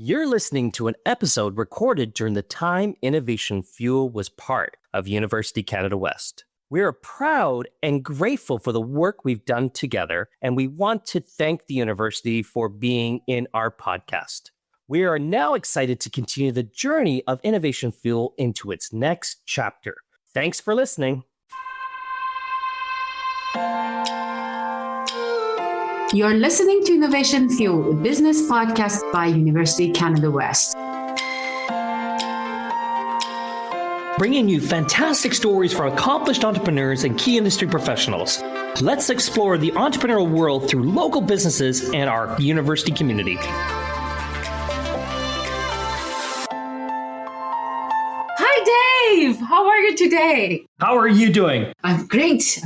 You're listening to an episode recorded during the time Innovation Fuel was part of University Canada West. We are proud and grateful for the work we've done together, and we want to thank the university for being in our podcast. We are now excited to continue the journey of Innovation Fuel into its next chapter. Thanks for listening. You're listening to Innovation Fuel, a business podcast by University Canada West. Bringing you fantastic stories from accomplished entrepreneurs and key industry professionals. Let's explore the entrepreneurial world through local businesses and our university community. Hi, Dave. How are you today? How are you doing? I'm great.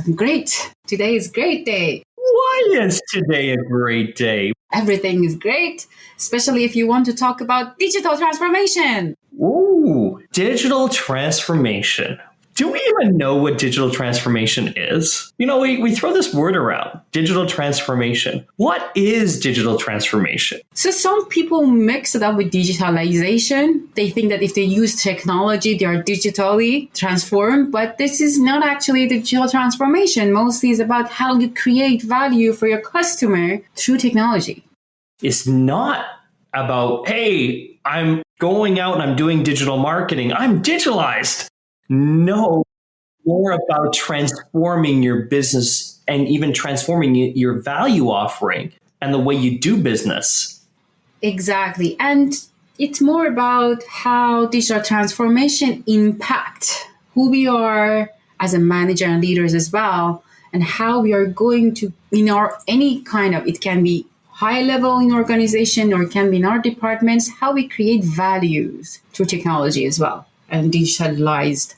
Today is a great day. Why is today a great day? Everything is great, especially if you want to talk about digital transformation. Ooh, digital transformation. Do we even know what digital transformation is? You know, we throw this word around, digital transformation. What is digital transformation? So some people mix it up with digitalization. They think that if they use technology, they are digitally transformed, but this is not actually digital transformation. Mostly it's about how you create value for your customer through technology. It's not about, hey, I'm going out and I'm doing digital marketing. I'm digitalized. No, more about transforming your business and even transforming your value offering and the way you do business. Exactly. And it's more about how digital transformation impacts who we are as a manager and leaders as well, and how we are going to, it can be high level in organization or it can be in our departments, how we create values through technology as well and digitalized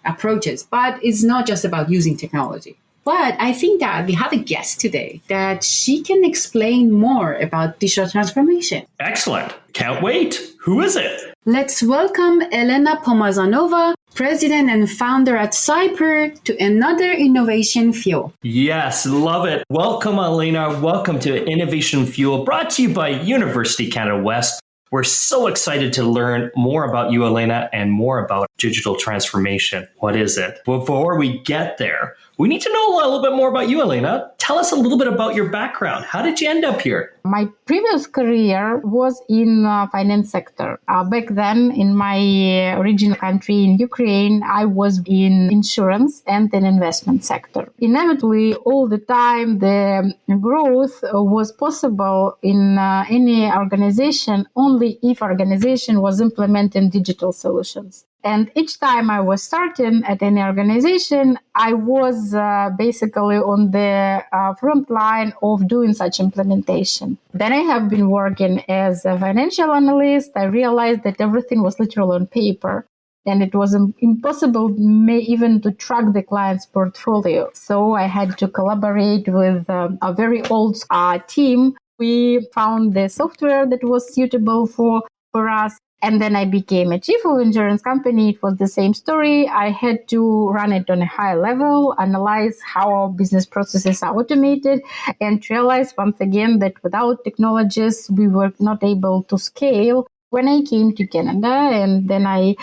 approaches. But it's not just about using technology. But I think that we have a guest today that she can explain more about digital transformation. Excellent. Can't wait. Who is it? Let's welcome Elena Pomazanova, President and Founder at Cyper, to another Innovation Fuel. Yes, love it. Welcome, Elena. Welcome to Innovation Fuel, brought to you by University Canada West. We're so excited to learn more about you, Elena, and more about digital transformation. What is it? Before we get there, we need to know a little bit more about you, Elena. Tell us a little bit about your background. How did you end up here? My previous career was in finance sector. Back then, in my original country, in Ukraine, I was in insurance and an investment sector. Inevitably, all the time, the growth was possible in any organization only if organization was implementing digital solutions. And each time I was starting at any organization, I was basically on the front line of doing such implementation. Then I have been working as a financial analyst. I realized that everything was literally on paper, and it was impossible even to track the client's portfolio. So I had to collaborate with a very old team. We found the software that was suitable for us. And then I became a chief of insurance company. It was the same story. I had to run it on a high level, analyze how our business processes are automated, and realize once again that without technologies, we were not able to scale. When I came to Canada and then I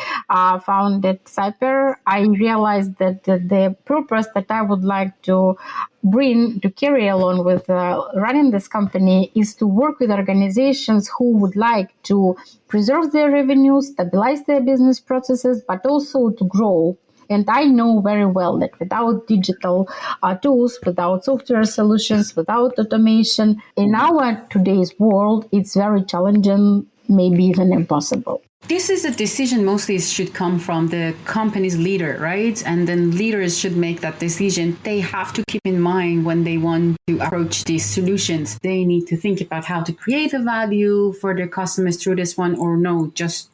founded Cyper, I realized that the purpose that I would like to bring to carry along with running this company is to work with organizations who would like to preserve their revenue, stabilize their business processes, but also to grow. And I know very well that without digital tools, without software solutions, without automation, in our today's world, it's very challenging, maybe even impossible. This is a decision mostly should come from the company's leader, right? And then leaders should make that decision. They have to keep in mind when they want to approach these solutions. They need to think about how to create a value for their customers through this one, or no, just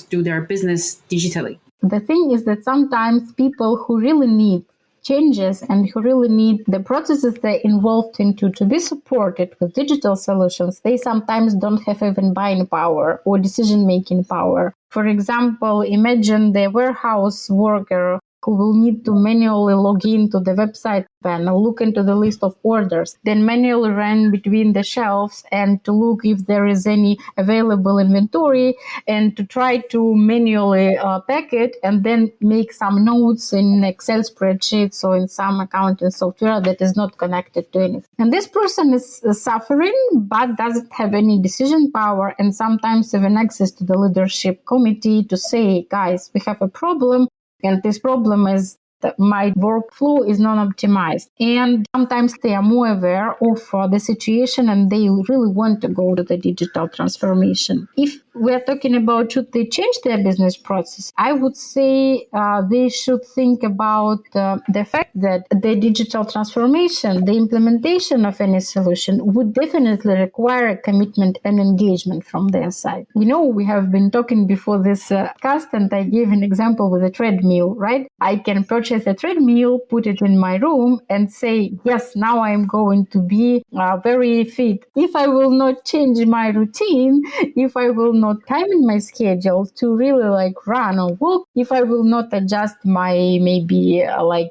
do their business digitally. The thing is that sometimes people who really need changes and who really need the processes they're involved into to be supported with digital solutions, they sometimes don't have even buying power or decision-making power. For example, imagine the warehouse worker who will need to manually log into the website panel, look into the list of orders, then manually run between the shelves and to look if there is any available inventory and to try to manually pack it and then make some notes in Excel spreadsheets or in some accounting software that is not connected to anything. And this person is suffering but doesn't have any decision power and sometimes even access to the leadership committee to say, guys, we have a problem. And this problem is that my workflow is not optimized. And sometimes they are more aware of the situation and they really want to go to the digital transformation. If we're talking about should they change their business process, I would say they should think about the fact that the digital transformation, the implementation of any solution would definitely require a commitment and engagement from their side. We have been talking before this cast and I gave an example with a treadmill, right? I can purchase a treadmill, put it in my room and say, yes, now I'm going to be very fit. If I will not change my routine, if I will not time in my schedule to really run or walk, if I will not adjust my maybe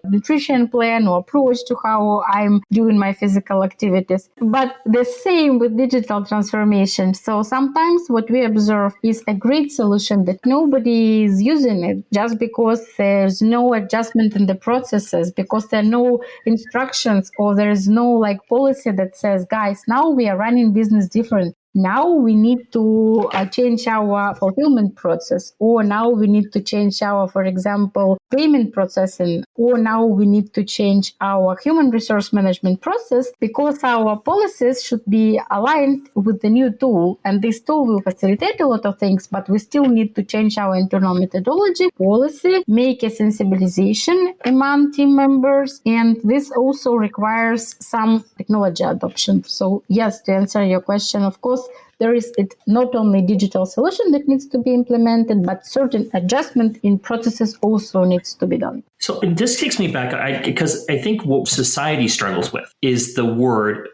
nutrition plan or approach to how I'm doing my physical activities. But the same with digital transformation. So sometimes what we observe is a great solution that nobody is using it just because there's no adjustment in the processes, because there are no instructions or there is no policy that says, guys, now we are running business different. Now we need to change our fulfillment process, or now we need to change our, for example, payment processing, or now we need to change our human resource management process because our policies should be aligned with the new tool. And this tool will facilitate a lot of things, but we still need to change our internal methodology, policy, make a sensibilization among team members. And this also requires some technology adoption. So yes, to answer your question, of course, there is not only digital solution that needs to be implemented, but certain adjustment in processes also needs to be done. So this takes me back, because I think what society struggles with is the word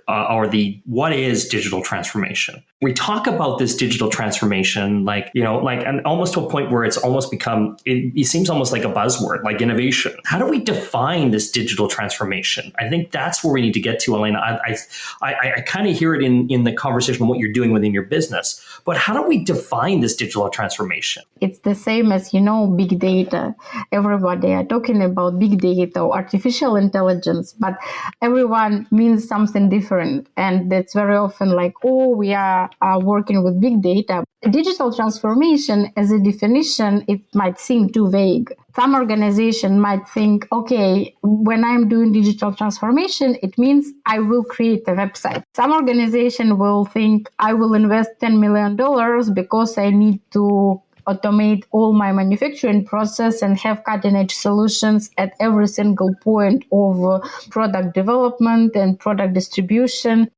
what is digital transformation? We talk about this digital transformation and almost to a point where it's almost become, it seems almost like a buzzword, like innovation. How do we define this digital transformation? I think that's where we need to get to, Elena. I kind of hear it in the conversation of what you're doing within your business, but how do we define this digital transformation? It's the same as, big data. Everybody are talking about big data or artificial intelligence, but everyone means something different. And that's very often we are working with big data. Digital transformation as a definition, it might seem too vague. Some organization might think, okay, when I'm doing digital transformation, it means I will create a website. Some organization will think I will invest $10 million because I need to automate all my manufacturing process and have cutting-edge solutions at every single point of product development and product distribution.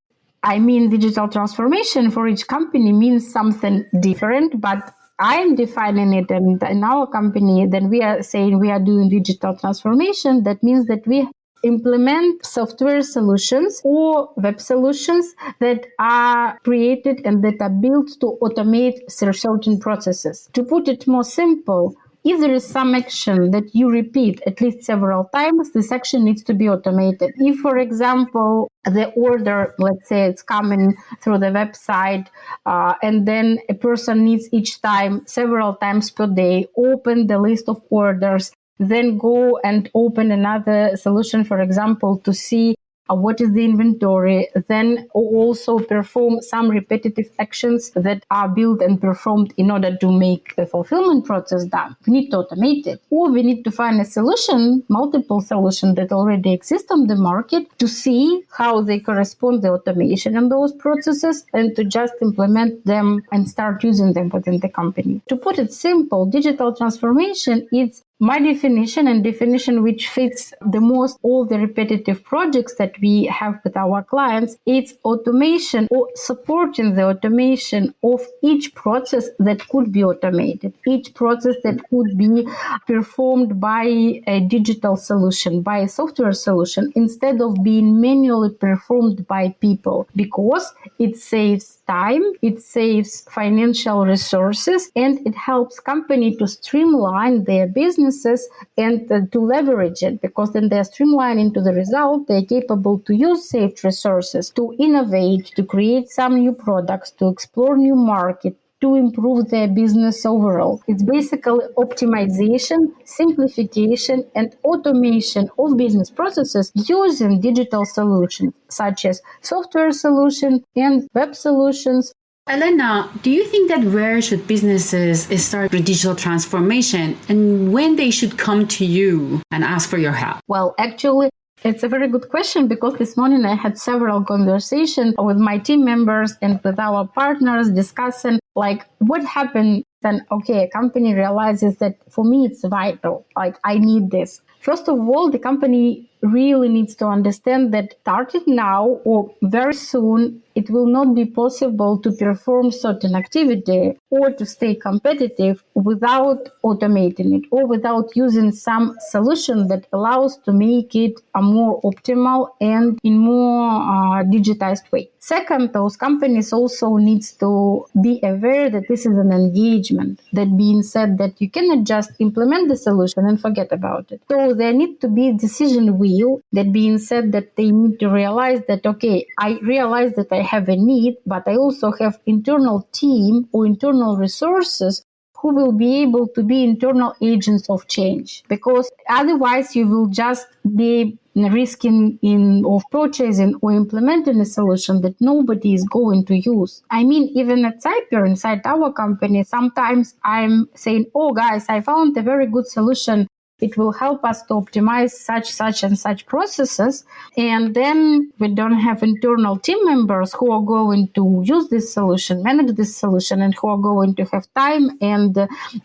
I mean, digital transformation for each company means something different, but I am defining it in our company, then we are saying we are doing digital transformation. That means that we implement software solutions or web solutions that are created and that are built to automate certain processes. To put it more simple, if there is some action that you repeat at least several times, this action needs to be automated. If, for example, the order, let's say it's coming through the website, and then a person needs each time, several times per day, open the list of orders, then go and open another solution, for example, to see what is the inventory, then also perform some repetitive actions that are built and performed in order to make the fulfillment process done. We need to automate it. Or we need to find a solution, multiple solutions that already exist on the market to see how they correspond to the automation in those processes and to just implement them and start using them within the company. To put it simple, digital transformation is my definition and definition which fits the most all the repetitive projects that we have with our clients. It's automation or supporting the automation of each process that could be automated, each process that could be performed by a digital solution, by a software solution, instead of being manually performed by people, because it saves time, it saves financial resources, and it helps company to streamline their businesses and to leverage it, because then they're streamlining to the result. They're capable to use saved resources to innovate, to create some new products, to explore new markets, to improve their business overall. It's basically optimization, simplification, and automation of business processes using digital solutions such as software solutions and web solutions. Elena, do you think that where should businesses start with digital transformation and when they should come to you and ask for your help? Well, actually, it's a very good question, because this morning I had several conversations with my team members and with our partners discussing what happened then. Okay, a company realizes that for me it's vital, I need this. First of all, the company really needs to understand that starting now or very soon, it will not be possible to perform certain activity or to stay competitive without automating it or without using some solution that allows to make it a more optimal and in more digitized way. Second, those companies also needs to be aware that this is an engagement. That being said, that you cannot just implement the solution and forget about it. So there need to be a decision wheel. That being said, that they need to realize that, okay, I realize that I have a need, but I also have internal team or internal resources who will be able to be internal agents of change, because otherwise you will just be risking of purchasing or implementing a solution that nobody is going to use. I mean, even at Cyper, inside our company, sometimes I'm saying, oh guys, I found a very good solution. It will help us to optimize such and such processes. And then we don't have internal team members who are going to use this solution, manage this solution, and who are going to have time and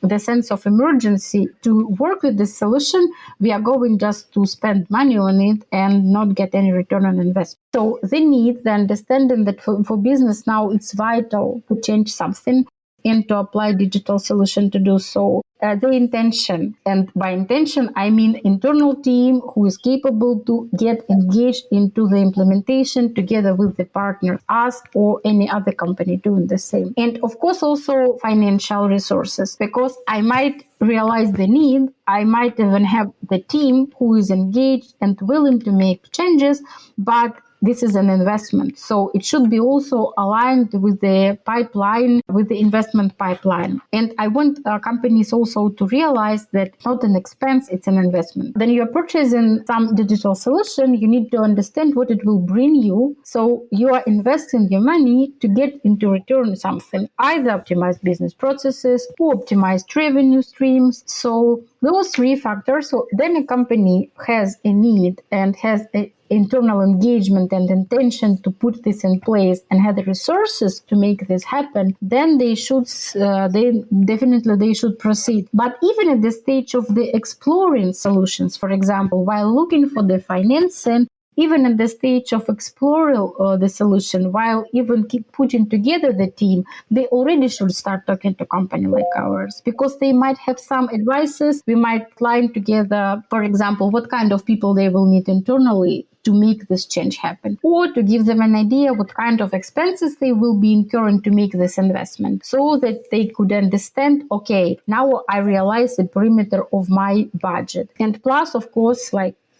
the sense of emergency to work with this solution. We are going just to spend money on it and not get any return on investment. So they need the understanding that for business now, it's vital to change something and to apply digital solution to do so. The intention, and by intention, I mean internal team who is capable to get engaged into the implementation together with the partner, us or any other company doing the same. And of course, also financial resources, because I might realize the need, I might even have the team who is engaged and willing to make changes, but this is an investment. So it should be also aligned with the pipeline, with the investment pipeline. And I want companies also to realize that it's not an expense, it's an investment. When you're purchasing some digital solution, you need to understand what it will bring you. So you are investing your money to get into return something, either optimize business processes or optimized revenue streams. So those three factors. So then a company has a need and has a internal engagement and intention to put this in place and have the resources to make this happen, then they should proceed. But even at the stage of the exploring solutions, for example, while looking for the financing, even at the stage of exploring the solution, while even keep putting together the team, they already should start talking to a company like ours, because they might have some advices. We might line together, for example, what kind of people they will need internally to make this change happen, or to give them an idea what kind of expenses they will be incurring to make this investment, so that they could understand, okay, now I realize the perimeter of my budget. And plus, of course,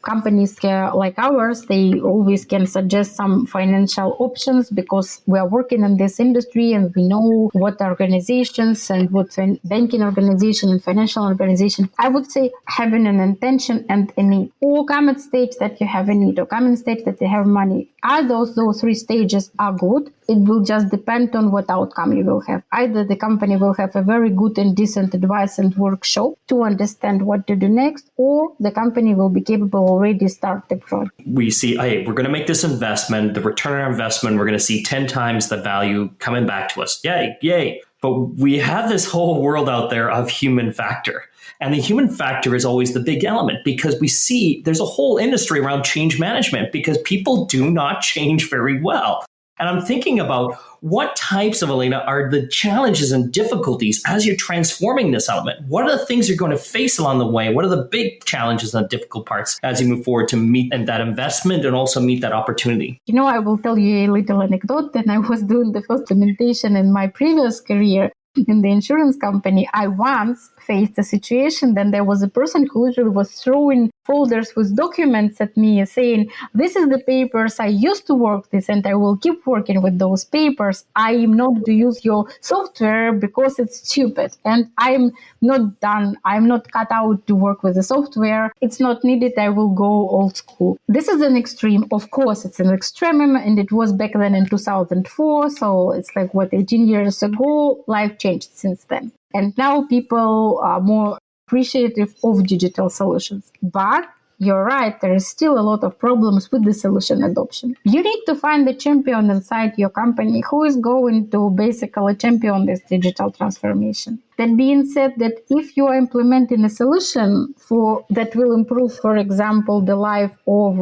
companies like ours, they always can suggest some financial options, because we are working in this industry and we know what organizations and what banking organization and financial organization, I would say, having an intention and a need, or come at stage that you have a need, or come in stage that you have money. Are those three stages are good. It will just depend on what outcome you will have. Either the company will have a very good and decent advice and workshop to understand what to do next, or the company will be capable already start the project. We see, hey, we're going to make this investment, the return on our investment, we're going to see 10 times the value coming back to us. Yay, yay. But we have this whole world out there of human factor. And the human factor is always the big element, because we see there's a whole industry around change management, because people do not change very well. And I'm thinking about what types of, Elena, are the challenges and difficulties as you're transforming this element? What are the things you're going to face along the way? What are the big challenges and the difficult parts as you move forward to meet that investment and also meet that opportunity? I will tell you a little anecdote. That I was doing the first implementation in my previous career in the insurance company. I once faced a situation that there was a person who literally was throwing folders with documents at me saying, this is the papers I used to work this and I will keep working with those papers. I am not going to use your software because it's stupid and I'm not done. I'm not cut out to work with the software. It's not needed. I will go old school. This is an extreme. Of course, it's an extreme, and it was back then in 2004. So it's like 18 years ago. Life changed since then. And now people are more appreciative of digital solutions. But you're right, there is still a lot of problems with the solution adoption. You need to find the champion inside your company who is going to basically champion this digital transformation. That being said, that if you are implementing a solution that will improve, for example, the life of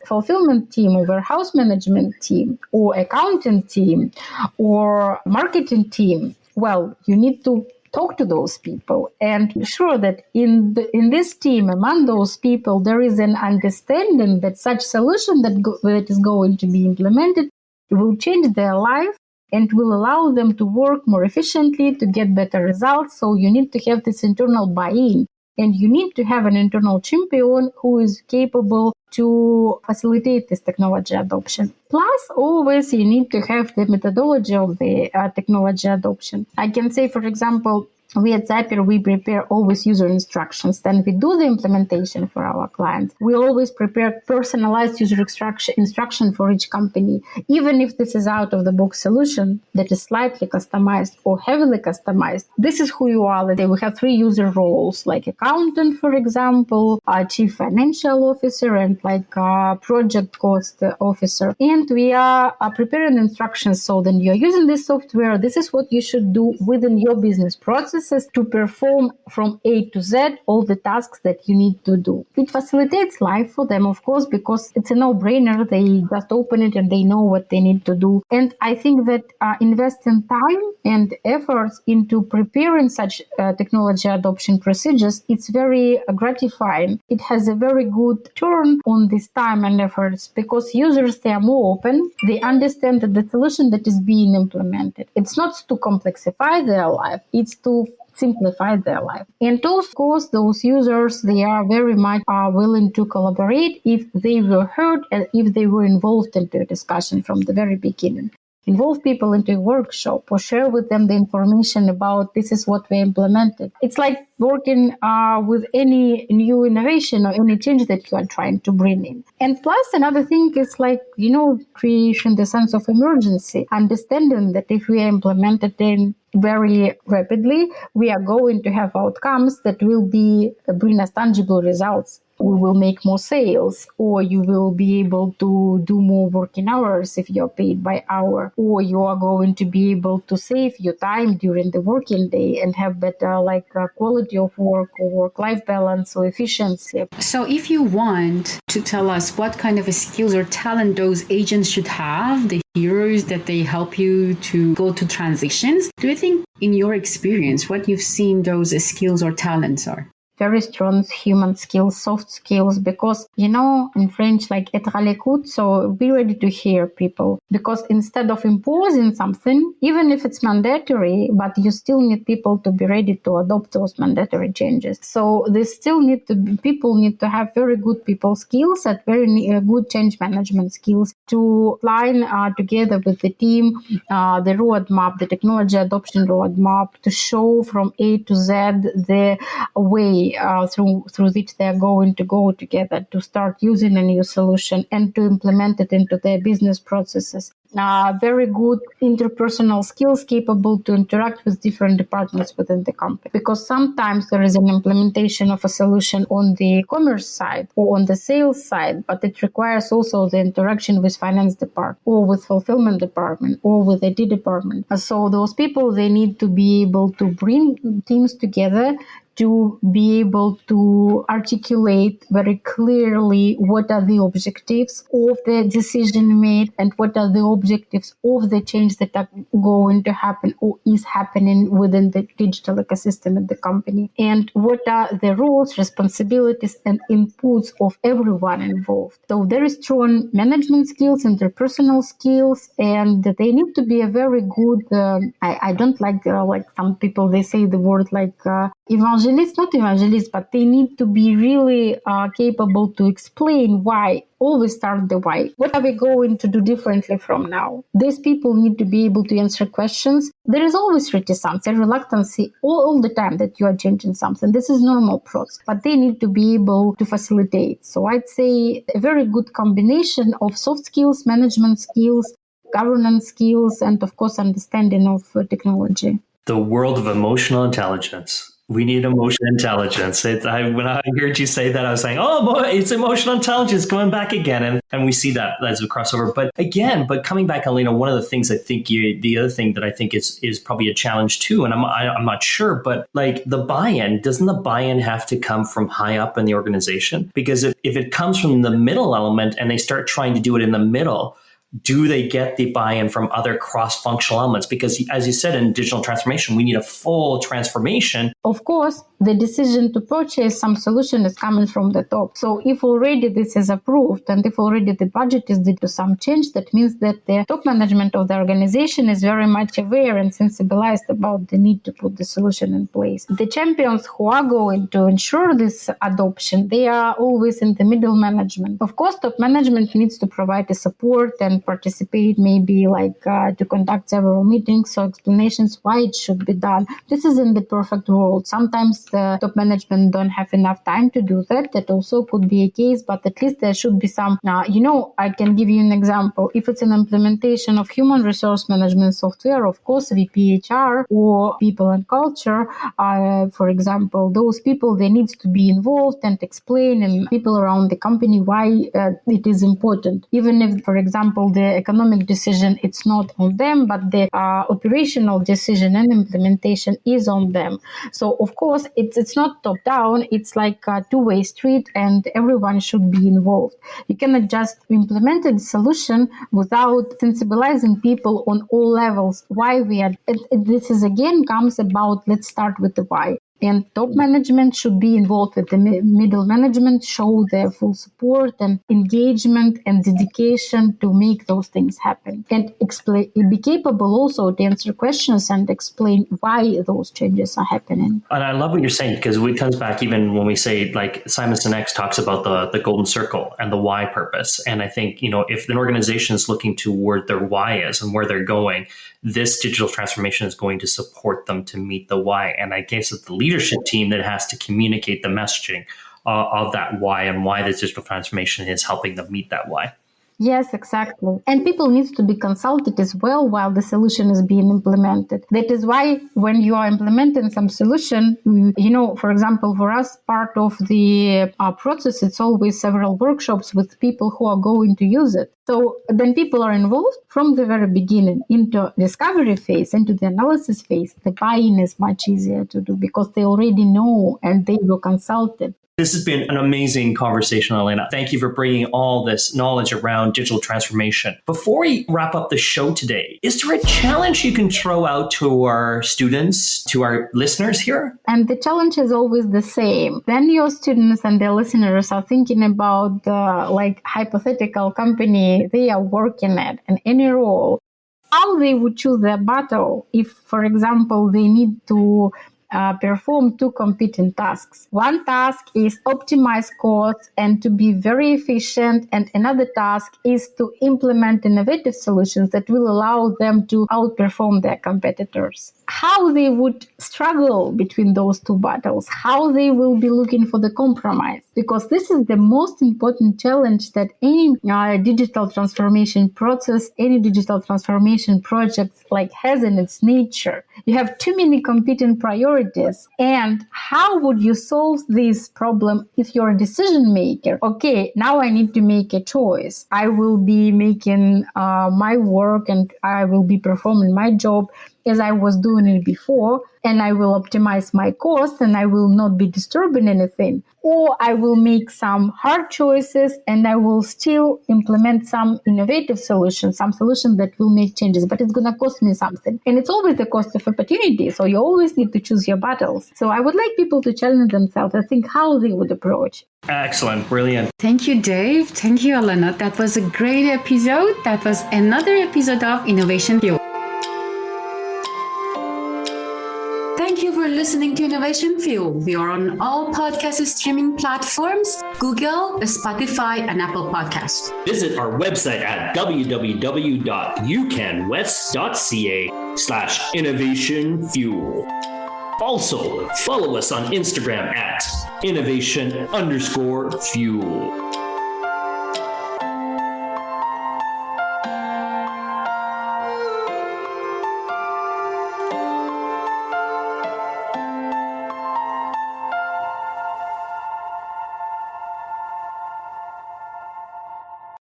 fulfillment team, or warehouse management team, or accounting team, or marketing team, well, you need to talk to those people and be sure that in this team, among those people, there is an understanding that such solution that is going to be implemented will change their life and will allow them to work more efficiently, to get better results. So you need to have this internal buy-in. And you need to have an internal champion who is capable to facilitate this technology adoption. Plus, always you need to have the methodology of the technology adoption. I can say, for example, we at Cyper, we prepare always user instructions. Then we do the implementation for our clients. We always prepare personalized user instruction for each company. Even if this is out of the box solution that is slightly customized or heavily customized, this is who you are. We have 3 user roles, like accountant, for example, chief financial officer, and project cost officer. And we are preparing instructions. So then you're using this software. This is what you should do within your business process to perform from A to Z all the tasks that you need to do. It facilitates life for them, of course, because it's a no-brainer. They just open it and they know what they need to do. And I think that investing time and efforts into preparing such technology adoption procedures, it's very gratifying. It has a very good turn on this time and efforts because users, they are more open. They understand that the solution that is being implemented, it's not to complexify their life, it's to simplify their life. And of course, those users, they are very much willing to collaborate if they were heard and if they were involved into a discussion from the very beginning. Involve people into a workshop or share with them the information about this is what we implemented. It's like working with any new innovation or any change that you are trying to bring in. And plus another thing is creation the sense of emergency, understanding that if we implement it in very rapidly, we are going to have outcomes that will bring us tangible results. We will make more sales, or you will be able to do more working hours if you're paid by hour, or you are going to be able to save your time during the working day and have better quality of work or work-life balance or efficiency. So if you want to tell us what kind of skills or talent those agents should have, the heroes that they help you to go to transitions, do you think in your experience what you've seen those skills or talents are? Very strong human skills, soft skills, because, in French, être à l'écoute, so be ready to hear people. Because instead of imposing something, even if it's mandatory, but you still need people to be ready to adopt those mandatory changes. So people need to have very good people skills and very good change management skills to line together with the team, the roadmap, the technology adoption roadmap, to show from A to Z the way through which they are going to go together to start using a new solution and to implement it into their business processes. Very good interpersonal skills, capable to interact with different departments within the company. Because sometimes there is an implementation of a solution on the commerce side or on the sales side, but it requires also the interaction with finance department or with fulfillment department or with IT department. So those people, they need to be able to bring teams together to be able to articulate very clearly what are the objectives of the decision made and what are the objectives of the change that are going to happen or is happening within the digital ecosystem at the company, and what are the roles, responsibilities, and inputs of everyone involved. So very strong management skills, interpersonal skills, and they need to be a very good, I don't like some people, they say the word evangelist, not evangelist, but they need to be really capable to explain why. Always start the why. What are we going to do differently from now? These people need to be able to answer questions. There is always reticence and reluctance all the time that you are changing something. This is normal process, but they need to be able to facilitate. So I'd say a very good combination of soft skills, management skills, governance skills, and of course, understanding of technology. The world of emotional intelligence. We need emotional intelligence. When I heard you say that, I was saying, it's emotional intelligence going back again. And we see that as a crossover. But coming back, Alina, one of the things I think the other thing that I think is probably a challenge too, and I'm not sure, but the buy-in, doesn't the buy-in have to come from high up in the organization? Because if it comes from the middle element and they start trying to do it in the middle, do they get the buy-in from other cross-functional elements? Because as you said, in digital transformation, we need a full transformation. Of course, the decision to purchase some solution is coming from the top. So if already this is approved and if already the budget is due to some change, that means that the top management of the organization is very much aware and sensibilized about the need to put the solution in place. The champions who are going to ensure this adoption, they are always in the middle management. Of course, top management needs to provide the support and participate, maybe to conduct several meetings or explanations why it should be done. This is in the perfect world. Sometimes the top management don't have enough time to do that. That also could be a case, but at least there should be some, I can give you an example. If it's an implementation of human resource management software, of course, VPHR or people and culture, for example, those people, they need to be involved and explain and people around the company why it is important. Even if, for example, the economic decision, it's not on them, but the operational decision and implementation is on them. So, of course, it's not top down. It's like a two-way street and everyone should be involved. You cannot just implement a solution without sensibilizing people on all levels. Why we are, this is again comes about, let's start with the why. And top management should be involved with the middle management, show their full support and engagement and dedication to make those things happen. And be capable also to answer questions and explain why those changes are happening. And I love what you're saying, because it comes back even when we say, Simon Sinek talks about the golden circle and the why purpose. And I think, if an organization is looking toward their why is and where they're going, this digital transformation is going to support them to meet the why. And I guess it's the leadership team that has to communicate the messaging of that why and why this digital transformation is helping them meet that why. Yes, exactly. And people need to be consulted as well while the solution is being implemented. That is why when you are implementing some solution, for example, for us, part of the process, it's always several workshops with people who are going to use it. So then people are involved from the very beginning into discovery phase, into the analysis phase. The buy-in is much easier to do because they already know and they were consulted. This has been an amazing conversation, Alina. Thank you for bringing all this knowledge around digital transformation. Before we wrap up the show today, is there a challenge you can throw out to our students, to our listeners here? And the challenge is always the same. Then your students and their listeners are thinking about hypothetical company they are working at and any role. How they would choose their battle if, for example, they need to perform two competing tasks. One task is optimize costs and to be very efficient, and another task is to implement innovative solutions that will allow them to outperform their competitors. How they would struggle between those two battles, how they will be looking for the compromise, because this is the most important challenge that any digital transformation process, any digital transformation project has in its nature. You have too many competing priorities, and how would you solve this problem if you're a decision maker? Okay, now I need to make a choice. I will be making my work and I will be performing my job as I was doing it before, and I will optimize my cost and I will not be disturbing anything. Or I will make some hard choices and I will still implement some innovative solutions, some solution that will make changes, but it's going to cost me something. And it's always the cost of opportunity. So you always need to choose your battles. So I would like people to challenge themselves and think how they would approach. Excellent. Brilliant. Thank you, Dave. Thank you, Elena. That was a great episode. That was another episode of Innovation Fuel. Thank you for listening to Innovation Fuel. We are on all podcast streaming platforms, Google, Spotify, and Apple Podcasts. Visit our website at www.ucanwest.ca/Innovation Fuel. Also, follow us on Instagram at innovation_fuel.